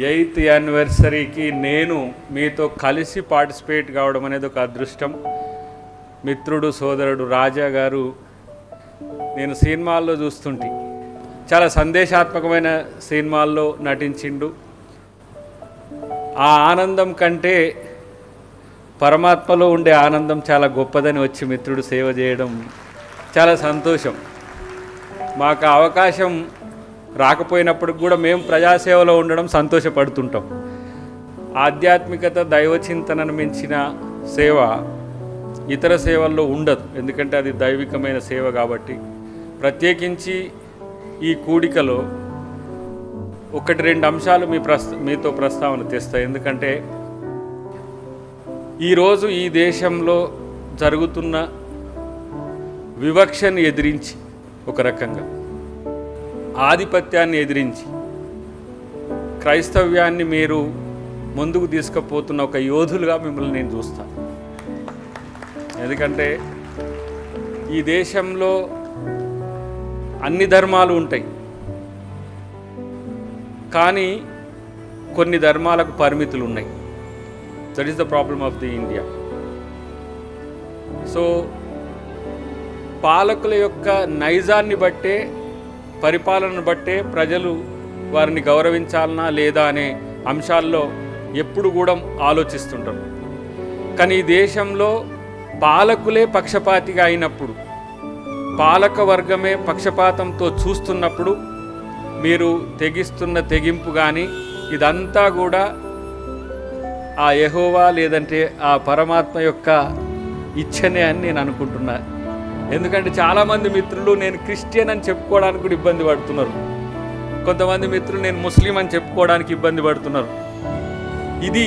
8th యానివర్సరీకి నేను మీతో కలిసి పార్టిసిపేట్ కావడం అనేది ఒక అదృష్టం. మిత్రుడు సోదరుడు రాజా గారు నేను సినిమాల్లో చూస్తుంటే చాలా సందేశాత్మకమైన సినిమాల్లో నటించిండు. ఆ ఆనందం కంటే పరమాత్మలో ఉండే ఆనందం చాలా గొప్పదని వచ్చి మిత్రుడు సేవ చేయడం చాలా సంతోషం. మాకు అవకాశం రాకపోయినప్పటికి కూడా మేము ప్రజాసేవలో ఉండడం సంతోషపడుతుంటాం. ఆధ్యాత్మికత దైవచింతనను మించిన సేవ ఇతర సేవల్లో ఉండదు, ఎందుకంటే అది దైవికమైన సేవ కాబట్టి. ప్రత్యేకించి ఈ కూడికలో 1-2 అంశాలు మీతో ప్రస్తావన తెస్తాయి. ఎందుకంటే ఈరోజు ఈ దేశంలో జరుగుతున్న వివక్షను ఎదిరించి, ఒక రకంగా ఆధిపత్యాన్ని ఎదిరించి క్రైస్తవ్యాన్ని మీరు ముందుకు తీసుకుపోతున్న ఒక యోధులుగా మిమ్మల్ని నేను చూస్తాను. ఎందుకంటే ఈ దేశంలో అన్ని ధర్మాలు ఉంటాయి, కానీ కొన్ని ధర్మాలకు పరిమితులు ఉన్నాయి. That is the problem of the India. So పాలకుల యొక్క నైజాన్ని బట్టే, పరిపాలనను బట్టే ప్రజలు వారిని గౌరవించాలనా లేదా అనే అంశాల్లో ఎప్పుడు కూడా ఆలోచిస్తుంటారు. కానీ ఈ దేశంలో పాలకులే పక్షపాతిగా అయినప్పుడు, పాలక వర్గమే పక్షపాతంతో చూస్తున్నప్పుడు మీరు తెగిస్తున్న తెగింపు కానీ ఇదంతా కూడా ఆ యెహోవా లేదంటే ఆ పరమాత్మ యొక్క ఇచ్చనే అని నేను అనుకుంటున్నా. ఎందుకంటే చాలామంది మిత్రులు నేను క్రిస్టియన్ అని చెప్పుకోవడానికి కూడా ఇబ్బంది పడుతున్నారు. కొంతమంది మిత్రులు నేను ముస్లిం అని చెప్పుకోవడానికి ఇబ్బంది పడుతున్నారు. ఇది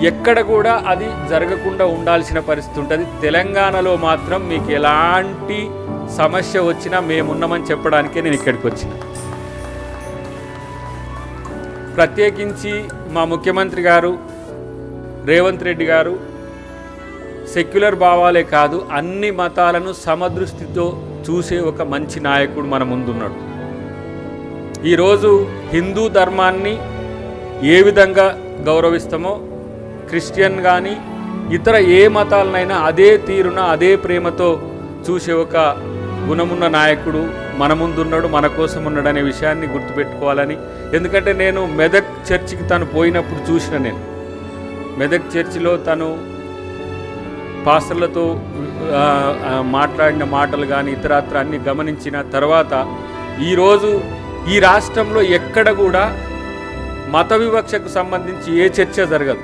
ఎక్కడ కూడా అది జరగకుండా ఉండాల్సిన పరిస్థితి ఉంటుంది. తెలంగాణలో మాత్రం మీకు ఎలాంటి సమస్య వచ్చినా మేమున్నామని చెప్పడానికే నేను ఇక్కడికి వచ్చిన. ప్రత్యేకించి మా ముఖ్యమంత్రి గారు రేవంత్ రెడ్డి గారు సెక్యులర్ భావాలే కాదు, అన్ని మతాలను సమదృష్టితో చూసే ఒక మంచి నాయకుడు మన ముందున్నాడు. ఈరోజు హిందూ ధర్మాన్ని ఏ విధంగా గౌరవిస్తామో, క్రిస్టియన్ కానీ ఇతర ఏ మతాలనైనా అదే తీరున అదే ప్రేమతో చూసే ఒక గుణమున్న నాయకుడు మన ముందున్నాడు, మన కోసం ఉన్నాడు అనే విషయాన్ని గుర్తుపెట్టుకోవాలని. ఎందుకంటే నేను మెదక్ చర్చికి తను పోయినప్పుడు చూసిన, నేను మెదక్ చర్చిలో తను పాస్టర్లతో మాట్లాడిన మాటలు కానీ ఇతరత్ర అన్ని గమనించిన తర్వాత ఈరోజు ఈ రాష్ట్రంలో ఎక్కడ కూడా మత వివక్షకు సంబంధించి ఏ చర్చ జరగదు.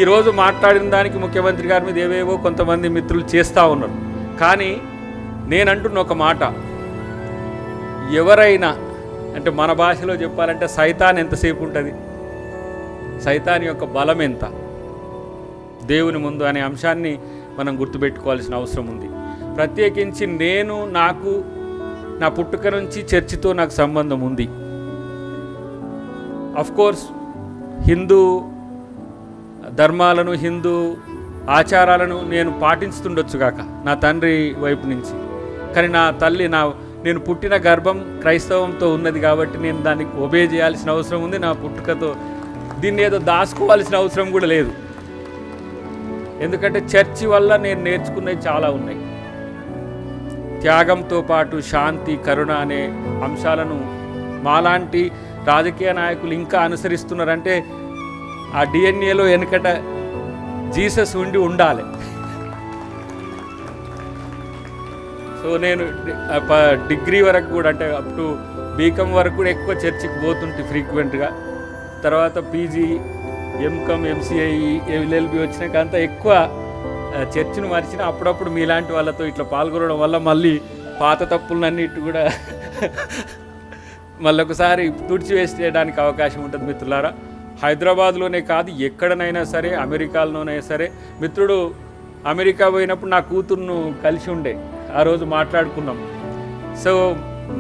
ఈరోజు మాట్లాడిన దానికి ముఖ్యమంత్రి గారి మీద ఏవేవో కొంతమంది మిత్రులు చేస్తూ ఉన్నారు. కానీ నేనంటున్న ఒక మాట, ఎవరైనా అంటే మన భాషలో చెప్పాలంటే సైతాన్ ఎంతసేపు ఉంటుంది, సైతాన్ యొక్క బలం ఎంత దేవుని ముందు అనే అంశాన్ని మనం గుర్తుపెట్టుకోవాల్సిన అవసరం ఉంది. ప్రత్యేకించి నాకు నా పుట్టుక నుంచి చర్చితో నాకు సంబంధం ఉంది. అఫ్కోర్స్ హిందూ ధర్మాలను, హిందూ ఆచారాలను నేను పాటిస్తుండొచ్చు కాక నా తండ్రి వైపు నుంచి, కానీ నా తల్లి నేను పుట్టిన గర్భం క్రైస్తవంతో ఉన్నది కాబట్టి నేను దానికి ఒబే చేయాల్సిన అవసరం ఉంది. నా పుట్టుకతో దీన్ని ఏదో దాచుకోవాల్సిన అవసరం కూడా లేదు. ఎందుకంటే చర్చి వల్ల నేను నేర్చుకున్నవి చాలా ఉన్నాయి. త్యాగంతో పాటు శాంతి, కరుణ అనే అంశాలను మాలాంటి రాజకీయ నాయకులు ఇంకా అనుసరిస్తున్నారంటే ఆ డిఎన్ఏలో వెనుకట జీసస్ ఉండాలి. సో నేను డిగ్రీ వరకు కూడా, అంటే అప్ టు బీకామ్ వరకు కూడా ఎక్కువ చర్చికి పోతుంటే ఫ్రీక్వెంట్గా. తర్వాత పీజీ, ఎంకామ్, ఎంసీఐ, ఎల్ఎల్బి వచ్చినాక అంతా ఎక్కువ చర్చిని మరిచిన. అప్పుడప్పుడు మీలాంటి వాళ్ళతో ఇట్లా పాల్గొనడం వల్ల మళ్ళీ పాత తప్పులన్నిటి కూడా మళ్ళీ ఒకసారి తుడిచివేసేయడానికి అవకాశం ఉంటుంది. మిత్రులారా, హైదరాబాద్లోనే కాదు ఎక్కడనైనా సరే, అమెరికాలోనైనా సరే, మిత్రుడు అమెరికా పోయినప్పుడు నా కూతుర్ను కలిసి ఉండే, ఆ రోజు మాట్లాడుకున్నాం. సో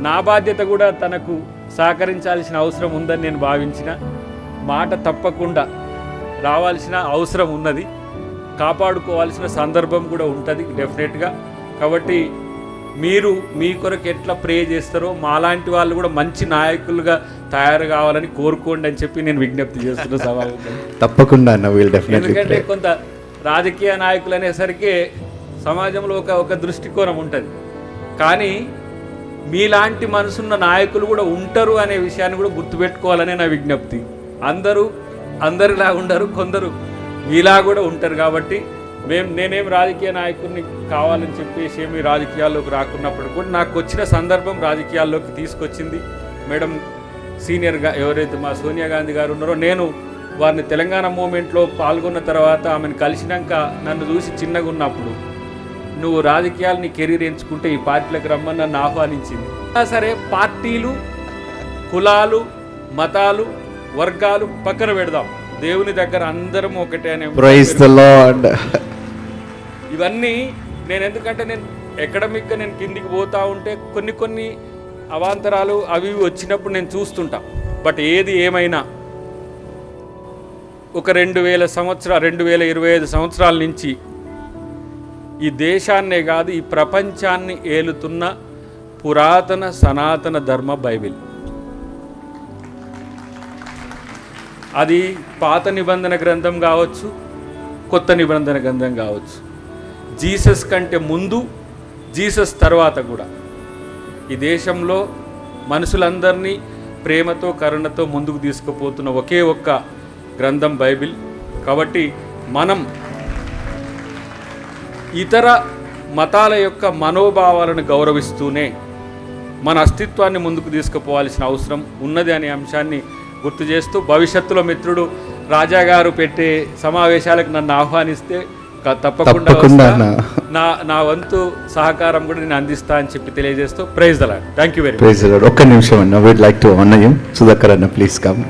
నా బాధ్యత కూడా తనకు సహకరించాల్సిన అవసరం ఉందని నేను భావించిన. మాట తప్పకుండా రావాల్సిన అవసరం ఉన్నది, కాపాడుకోవాల్సిన సందర్భం కూడా ఉంటుంది డెఫినెట్గా. కాబట్టి మీరు మీ కొరకు ఎట్లా ప్రే చేస్తారో మాలాంటి వాళ్ళు కూడా మంచి నాయకులుగా తయారు కావాలని కోరుకోండి అని చెప్పి నేను విజ్ఞప్తి చేస్తున్న సభాముఖంగా. తప్పకుండా అన్న, విల్ డెఫినెట్లీ. ఎందుకంటే కొంత రాజకీయ నాయకులు అనేసరికి సమాజంలో ఒక దృష్టికోణం ఉంటుంది, కానీ మీలాంటి మనసున్న నాయకులు కూడా ఉంటారు అనే విషయాన్ని కూడా గుర్తుపెట్టుకోవాలనే నా విజ్ఞప్తి. అందరిలా ఉండరు, కొందరు మీలా కూడా ఉంటారు. కాబట్టి నేనేం రాజకీయ నాయకుడిని కావాలని చెప్పేసి ఏమి రాజకీయాల్లోకి రాకున్నప్పుడు కూడా నాకు వచ్చిన సందర్భం రాజకీయాల్లోకి తీసుకొచ్చింది మేడం. సీనియర్గా ఎవరైతే మా సోనియా గాంధీ గారు ఉన్నారో, నేను వారిని తెలంగాణ మూమెంట్లో పాల్గొన్న తర్వాత ఆమెను కలిసినాక నన్ను చూసి చిన్నగా ఉన్నప్పుడు, నువ్వు రాజకీయాలు నీ కెరీర్ ఎంచుకుంటే ఈ పార్టీలకు రమ్మని నన్ను ఆహ్వానించింది. సరే, పార్టీలు, కులాలు, మతాలు, వర్గాలు పక్కన పెడదాం, దేవుని దగ్గర అందరం ఒకటే అనే ప్రైజ్ ది లార్డ్. ఇవన్నీ నేను ఎందుకంటే నేను ఎకడమిక్గా నేను కిందికి పోతా ఉంటే కొన్ని అవాంతరాలు అవి వచ్చినప్పుడు నేను చూస్తుంటా. బట్ ఏది ఏమైనా ఒక 2025 సంవత్సరాల నుంచి ఈ దేశాన్నే కాదు ఈ ప్రపంచాన్ని ఏలుతున్న పురాతన సనాతన ధర్మ బైబిల్. అది పాత నిబంధన గ్రంథం కావచ్చు, కొత్త నిబంధన గ్రంథం కావచ్చు. జీసస్ కంటే ముందు, జీసస్ తర్వాత కూడా ఈ దేశంలో మనుషులందరినీ ప్రేమతో కరుణతో ముందుకు తీసుకుపోతున్న ఒకే ఒక్క గ్రంథం బైబిల్. కాబట్టి మనం ఇతర మతాల యొక్క మనోభావాలను గౌరవిస్తూనే మన అస్తిత్వాన్ని ముందుకు తీసుకుపోవాల్సిన అవసరం ఉన్నది అనే అంశాన్ని గుర్తు చేస్తూ, భవిష్యత్తులో మిత్రుడు రాజా గారు పెట్టే సమావేశాలకు నన్ను ఆహ్వానిస్తే తప్పకుండా నా వంతు సహకారం కూడా నేను అందిస్తా అని చెప్పి తెలియజేస్తూ praise the lord. Thank you very much. ఒక్క నిమిషం అన్న, would like to honour you. Sudhakar అన్న, ప్లీజ్ కమ్.